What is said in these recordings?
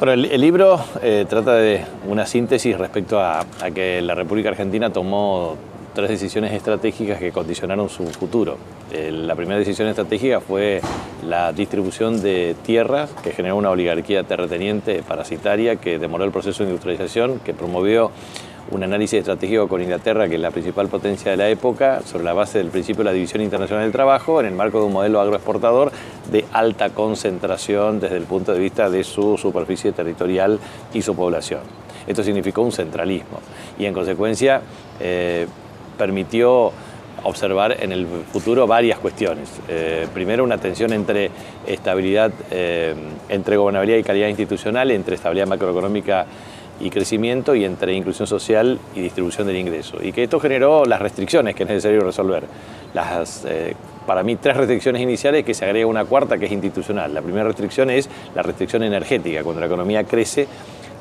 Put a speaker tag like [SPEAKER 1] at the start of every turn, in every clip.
[SPEAKER 1] Bueno, el libro trata de una síntesis respecto a que la República Argentina tomó 3 decisiones estratégicas que condicionaron su futuro. La primera decisión estratégica fue la distribución de tierras, que generó una oligarquía terrateniente parasitaria que demoró el proceso de industrialización, que promovió un análisis estratégico con Inglaterra, que es la principal potencia de la época, sobre la base del principio de la División Internacional del Trabajo, en el marco de un modelo agroexportador de alta concentración desde el punto de vista de su superficie territorial y su población. Esto significó un centralismo y, en consecuencia, permitió observar en el futuro varias cuestiones. Primero, una tensión entre estabilidad, entre gobernabilidad y calidad institucional, entre estabilidad macroeconómica y crecimiento, y entre inclusión social y distribución del ingreso. Y que esto generó las restricciones que es necesario resolver. Para mí, 3 restricciones iniciales, que se agrega una cuarta, que es institucional. La primera restricción es la restricción energética. Cuando la economía crece,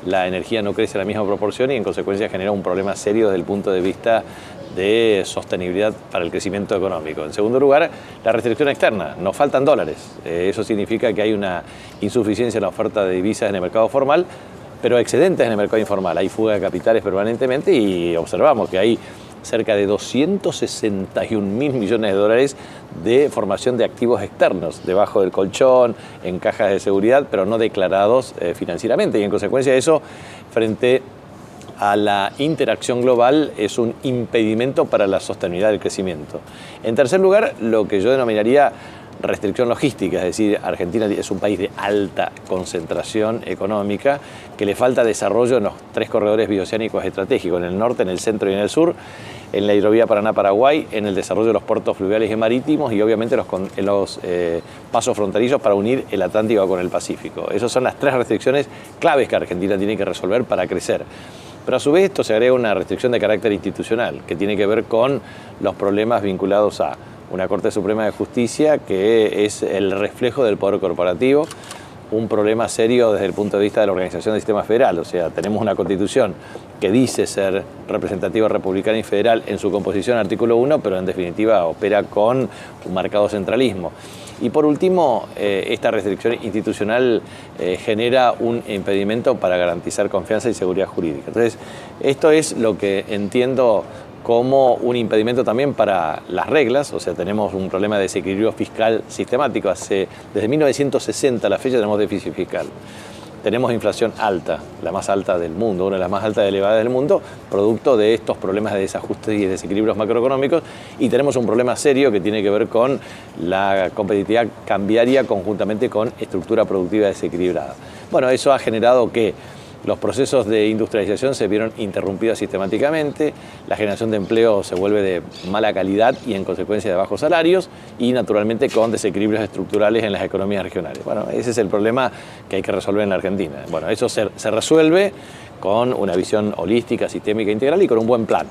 [SPEAKER 1] la energía no crece en la misma proporción y, en consecuencia, genera un problema serio desde el punto de vista de sostenibilidad para el crecimiento económico. En segundo lugar, la restricción externa. Nos faltan dólares. Eso significa que hay una insuficiencia en la oferta de divisas en el mercado formal, pero excedentes en el mercado informal. Hay fuga de capitales permanentemente y observamos que hay cerca de 261.000 millones de dólares de formación de activos externos, debajo del colchón, en cajas de seguridad, pero no declarados financieramente. Y, en consecuencia de eso, frente a la interacción global, es un impedimento para la sostenibilidad del crecimiento. En tercer lugar, lo que yo denominaría restricción logística, es decir, Argentina es un país de alta concentración económica, que le falta desarrollo en los 3 corredores bioceánicos estratégicos, en el norte, en el centro y en el sur, en la hidrovía Paraná-Paraguay, en el desarrollo de los puertos fluviales y marítimos y, obviamente, en los pasos fronterizos para unir el Atlántico con el Pacífico. Esas son las 3 restricciones claves que Argentina tiene que resolver para crecer. Pero, a su vez, esto se agrega una restricción de carácter institucional, que tiene que ver con los problemas vinculados a una Corte Suprema de Justicia que es el reflejo del poder corporativo, un problema serio desde el punto de vista de la organización del sistema federal. O sea, tenemos una Constitución que dice ser representativa republicana y federal en su composición, artículo 1, pero en definitiva opera con un marcado centralismo. Y, por último, esta restricción institucional genera un impedimento para garantizar confianza y seguridad jurídica. Entonces, esto es lo que entiendo como un impedimento también para las reglas. O sea, tenemos un problema de desequilibrio fiscal sistemático. Desde 1960 a la fecha tenemos déficit fiscal. Tenemos inflación alta, la más alta del mundo, una de las más altas y elevadas del mundo, producto de estos problemas de desajustes y desequilibrios macroeconómicos, y tenemos un problema serio que tiene que ver con la competitividad cambiaria conjuntamente con estructura productiva desequilibrada. Bueno, eso ha generado que los procesos de industrialización se vieron interrumpidos sistemáticamente, la generación de empleo se vuelve de mala calidad y, en consecuencia, de bajos salarios y, naturalmente, con desequilibrios estructurales en las economías regionales. Bueno, ese es el problema que hay que resolver en la Argentina. Bueno, eso se resuelve con una visión holística, sistémica, integral y con un buen plan.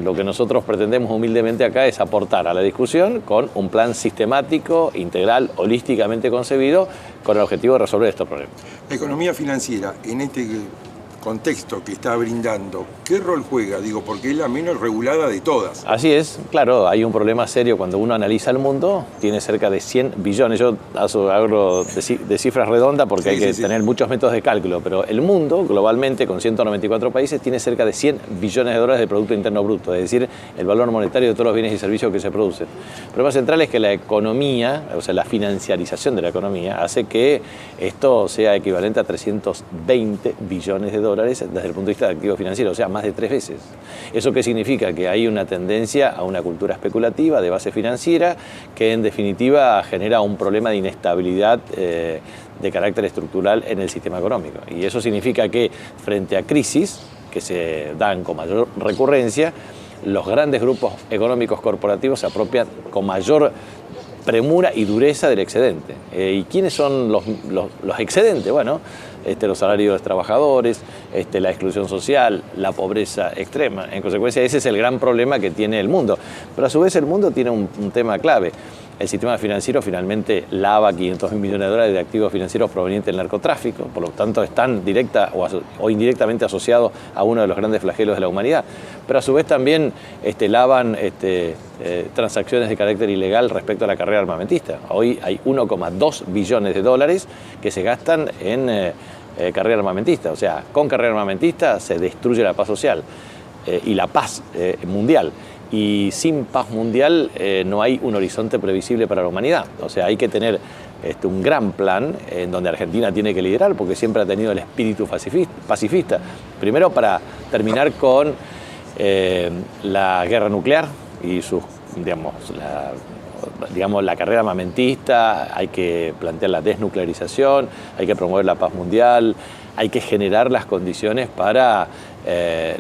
[SPEAKER 1] Lo que nosotros pretendemos humildemente acá es aportar a la discusión con un plan sistemático, integral, holísticamente concebido, con el objetivo de resolver estos problemas.
[SPEAKER 2] La economía financiera, en este contexto que está brindando, ¿qué rol juega? Digo, porque es la menos regulada de todas.
[SPEAKER 1] Así es, claro, hay un problema serio cuando uno analiza el mundo. Tiene cerca de 100 billones, yo hablo de cifras redondas porque hay que tener muchos métodos de cálculo, pero el mundo, globalmente, con 194 países, tiene cerca de 100 billones de dólares de Producto Interno Bruto, es decir, el valor monetario de todos los bienes y servicios que se producen. El problema central es que la economía, o sea, la financiarización de la economía, hace que esto sea equivalente a 320 billones de dólares desde el punto de vista de activos financieros, o sea, más de 3 veces. ¿Eso qué significa? Que hay una tendencia a una cultura especulativa de base financiera que, en definitiva, genera un problema de inestabilidad de carácter estructural en el sistema económico. Y eso significa que, frente a crisis que se dan con mayor recurrencia, los grandes grupos económicos corporativos se apropian con mayor premura y dureza del excedente. ¿Y quiénes son los excedentes? Bueno, los salarios de los trabajadores, la exclusión social, la pobreza extrema. En consecuencia, ese es el gran problema que tiene el mundo. Pero, a su vez, el mundo tiene un tema clave. El sistema financiero finalmente lava 500.000 millones de dólares de activos financieros provenientes del narcotráfico, por lo tanto están directa o indirectamente asociados a uno de los grandes flagelos de la humanidad. Pero a su vez también lavan transacciones de carácter ilegal respecto a la carrera armamentista. Hoy hay 1,2 billones de dólares que se gastan en carrera armamentista. O sea, con carrera armamentista se destruye la paz social y la paz mundial. Y sin paz mundial no hay un horizonte previsible para la humanidad. O sea, hay que tener un gran plan en donde Argentina tiene que liderar, porque siempre ha tenido el espíritu pacifista. Primero, para terminar con la guerra nuclear y sus, la carrera armamentista. Hay que plantear la desnuclearización, hay que promover la paz mundial, hay que generar las condiciones para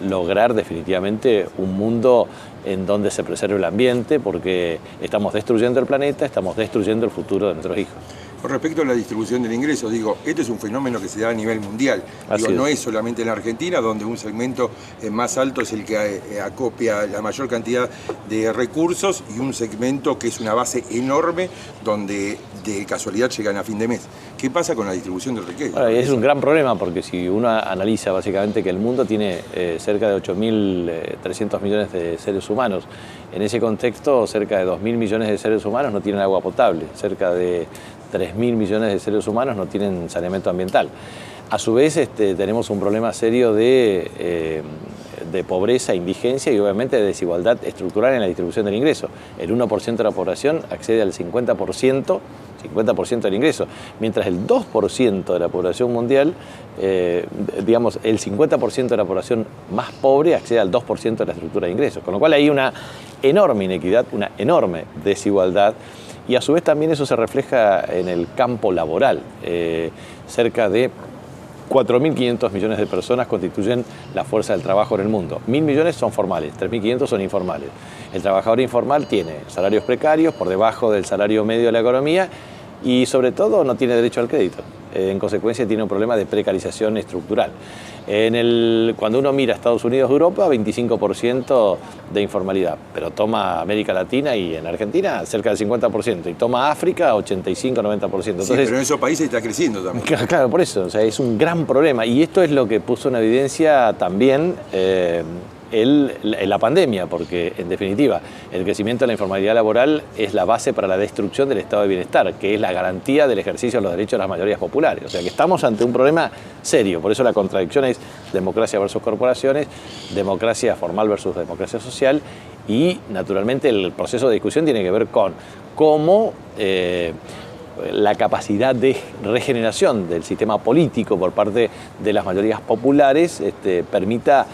[SPEAKER 1] lograr definitivamente un mundo en donde se preserve el ambiente, porque estamos destruyendo el planeta, estamos destruyendo el futuro de nuestros hijos.
[SPEAKER 2] Con respecto a la distribución del ingreso, este es un fenómeno que se da a nivel mundial. No es solamente en la Argentina, donde un segmento más alto es el que acopia la mayor cantidad de recursos, y un segmento que es una base enorme, donde de casualidad llegan a fin de mes. ¿Qué pasa con la distribución del riqueza?
[SPEAKER 1] Bueno, es un gran problema, porque si uno analiza básicamente que el mundo tiene cerca de 8.300 millones de seres humanos, en ese contexto cerca de 2.000 millones de seres humanos no tienen agua potable, cerca de 3.000 millones de seres humanos no tienen saneamiento ambiental. A su vez tenemos un problema serio de pobreza, indigencia y obviamente de desigualdad estructural en la distribución del ingreso. El 1% de la población accede al 50% del ingreso, mientras el 2% de la población mundial, el 50% de la población más pobre accede al 2% de la estructura de ingresos, con lo cual hay una enorme inequidad, una enorme desigualdad. Y a su vez también eso se refleja en el campo laboral. Cerca de 4.500 millones de personas constituyen la fuerza del trabajo en el mundo. 1.000 millones son formales, 3.500 son informales. El trabajador informal tiene salarios precarios por debajo del salario medio de la economía y sobre todo no tiene derecho al crédito. En consecuencia tiene un problema de precarización estructural. Cuando uno mira Estados Unidos, Europa, 25% de informalidad, pero toma América Latina y en Argentina cerca del 50%, y toma África 85-90%. Entonces,
[SPEAKER 2] sí, pero en esos países está creciendo también.
[SPEAKER 1] Claro, por eso, o sea, es un gran problema, y esto es lo que puso en evidencia también la pandemia, porque en definitiva el crecimiento de la informalidad laboral es la base para la destrucción del estado de bienestar, que es la garantía del ejercicio de los derechos de las mayorías populares. O sea que estamos ante un problema serio, por eso la contradicción es democracia versus corporaciones, democracia formal versus democracia social, y naturalmente el proceso de discusión tiene que ver con cómo la capacidad de regeneración del sistema político por parte de las mayorías populares permita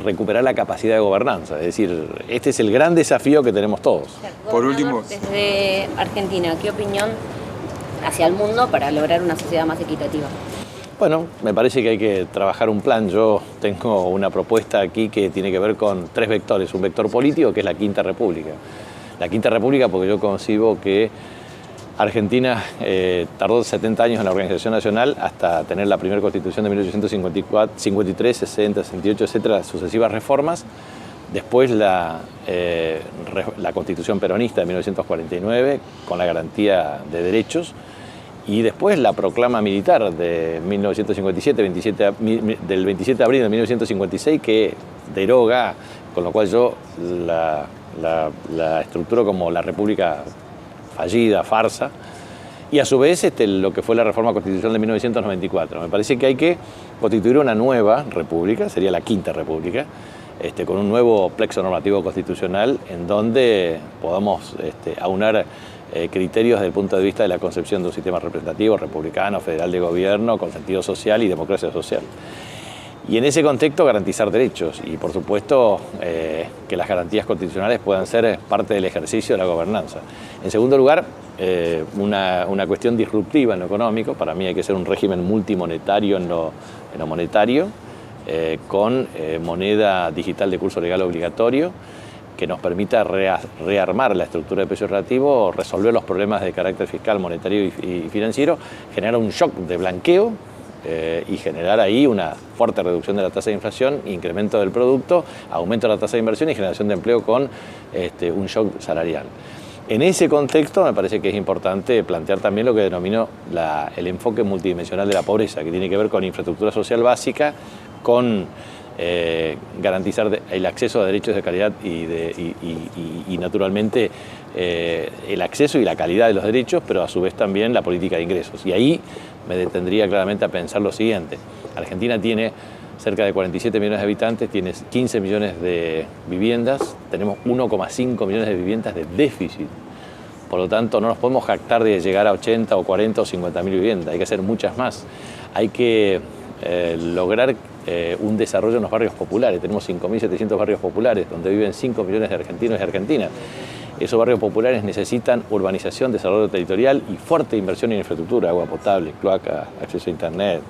[SPEAKER 1] recuperar la capacidad de gobernanza. Es decir, este es el gran desafío que tenemos todos.
[SPEAKER 3] Por último, desde Argentina, ¿qué opinión hacia el mundo para lograr una sociedad más equitativa?
[SPEAKER 1] Bueno, me parece que hay que trabajar un plan. Yo tengo una propuesta aquí que tiene que ver con 3 vectores. Un vector político, que es la Quinta República. La Quinta República porque yo concibo que Argentina tardó 70 años en la Organización Nacional hasta tener la primera Constitución de 1854, 53, 60, 68, etcétera, sucesivas reformas. Después la Constitución Peronista de 1949 con la garantía de derechos. Y después la proclama militar de 1957, del 27 de abril de 1956, que deroga, con lo cual yo la estructuro como la República fallida, farsa, y a su vez lo que fue la reforma constitucional de 1994. Me parece que hay que constituir una nueva república, sería la Quinta República, con un nuevo plexo normativo constitucional en donde podamos aunar criterios desde el punto de vista de la concepción de un sistema representativo, republicano, federal de gobierno, con sentido social y democracia social. Y en ese contexto garantizar derechos y, por supuesto, que las garantías constitucionales puedan ser parte del ejercicio de la gobernanza. En segundo lugar, una cuestión disruptiva en lo económico. Para mí hay que ser un régimen multimonetario en lo monetario, con moneda digital de curso legal obligatorio, que nos permita rearmar la estructura de peso relativo, resolver los problemas de carácter fiscal, monetario y financiero, generar un shock de blanqueo, y generar ahí una fuerte reducción de la tasa de inflación, incremento del producto, aumento de la tasa de inversión y generación de empleo con un shock salarial. En ese contexto me parece que es importante plantear también lo que denomino el enfoque multidimensional de la pobreza, que tiene que ver con infraestructura social básica, con garantizar el acceso a derechos de calidad y naturalmente el acceso y la calidad de los derechos, pero a su vez también la política de ingresos. Y ahí me detendría claramente a pensar lo siguiente. Argentina tiene cerca de 47 millones de habitantes, tiene 15 millones de viviendas, tenemos 1,5 millones de viviendas de déficit. Por lo tanto, no nos podemos jactar de llegar a 80 o 40 o 50 mil viviendas, hay que hacer muchas más. Hay que lograr un desarrollo en los barrios populares. Tenemos 5.700 barrios populares, donde viven 5 millones de argentinos y argentinas. Esos barrios populares necesitan urbanización, desarrollo territorial y fuerte inversión en infraestructura, agua potable, cloaca, acceso a internet,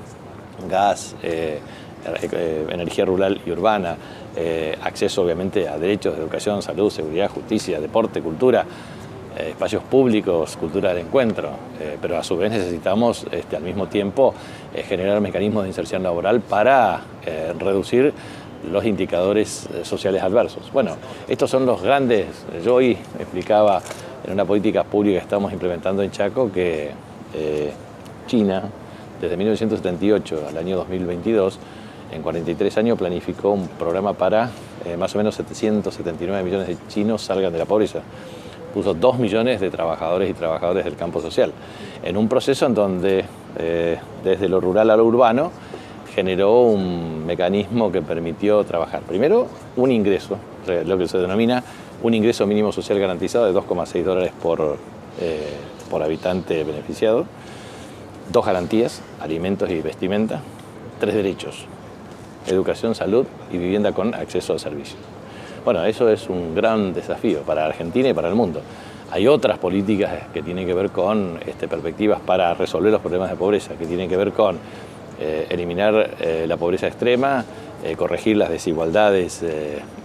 [SPEAKER 1] gas, energía rural y urbana, acceso obviamente a derechos de educación, salud, seguridad, justicia, deporte, cultura, espacios públicos, cultura del encuentro, pero a su vez necesitamos al mismo tiempo generar mecanismos de inserción laboral para reducir los indicadores sociales adversos. Bueno, estos son los grandes. Yo hoy explicaba en una política pública que estamos implementando en Chaco que China, desde 1978 al año 2022, en 43 años planificó un programa para más o menos 779 millones de chinos salgan de la pobreza. Puso 2 millones de trabajadores y trabajadoras del campo social, en un proceso en donde desde lo rural a lo urbano generó un mecanismo que permitió trabajar. Primero, un ingreso, lo que se denomina un ingreso mínimo social garantizado de $2,6 por habitante beneficiado, 2 garantías, alimentos y vestimenta, 3 derechos, educación, salud y vivienda con acceso a servicios. Bueno, eso es un gran desafío para Argentina y para el mundo. Hay otras políticas que tienen que ver con perspectivas para resolver los problemas de pobreza, que tienen que ver con eliminar la pobreza extrema, corregir las desigualdades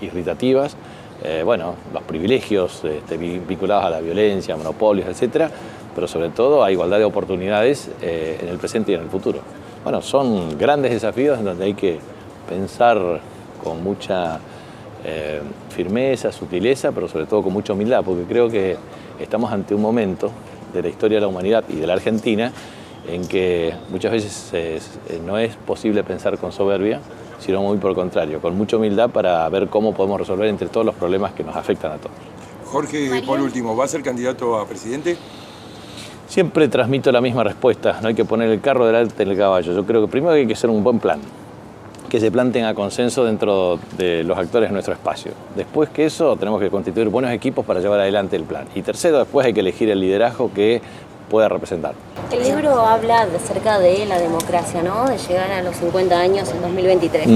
[SPEAKER 1] irritativas, los privilegios vinculados a la violencia, monopolios, etcétera, pero sobre todo a igualdad de oportunidades en el presente y en el futuro. Bueno, son grandes desafíos en donde hay que pensar con mucha firmeza, sutileza, pero sobre todo con mucha humildad, porque creo que estamos ante un momento de la historia de la humanidad y de la Argentina en que muchas veces no es posible pensar con soberbia, sino muy por el contrario, con mucha humildad para ver cómo podemos resolver entre todos los problemas que nos afectan a todos.
[SPEAKER 2] Jorge, por último, ¿va a ser candidato a presidente?
[SPEAKER 1] Siempre transmito la misma respuesta, no hay que poner el carro delante del caballo. Yo creo que primero hay que hacer un buen plan, que se planteen a consenso dentro de los actores de nuestro espacio. Después que eso, tenemos que constituir buenos equipos para llevar adelante el plan. Y tercero, después hay que elegir el liderazgo que pueda representar.
[SPEAKER 3] El libro habla acerca de la democracia, ¿no? De llegar a los 50 años en 2023.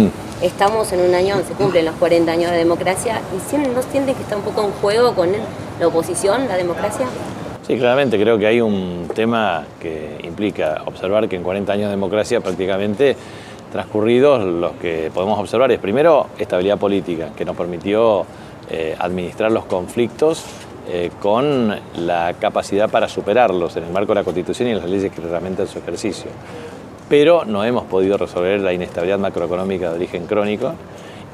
[SPEAKER 3] Estamos en un año donde se cumplen los 40 años de democracia. ¿Y no sientes que está un poco en juego con la oposición, la democracia?
[SPEAKER 1] Sí, claramente creo que hay un tema que implica observar que en 40 años de democracia prácticamente transcurridos, los que podemos observar es primero estabilidad política, que nos permitió administrar los conflictos con la capacidad para superarlos en el marco de la Constitución y en las leyes que reglamentan su ejercicio. Pero no hemos podido resolver la inestabilidad macroeconómica de origen crónico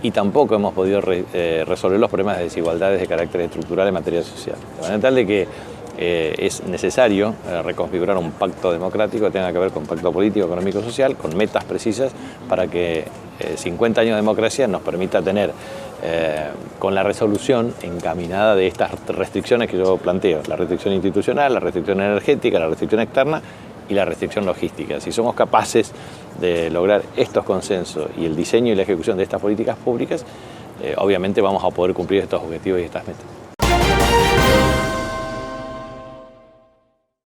[SPEAKER 1] y tampoco hemos podido resolver los problemas de desigualdades de carácter estructural en materia social. De manera tal de que es necesario reconfigurar un pacto democrático que tenga que ver con pacto político, económico, social, con metas precisas para que 50 años de democracia nos permita tener con la resolución encaminada de estas restricciones que yo planteo, la restricción institucional, la restricción energética, la restricción externa y la restricción logística. Si somos capaces de lograr estos consensos y el diseño y la ejecución de estas políticas públicas, obviamente vamos a poder cumplir estos objetivos y estas metas.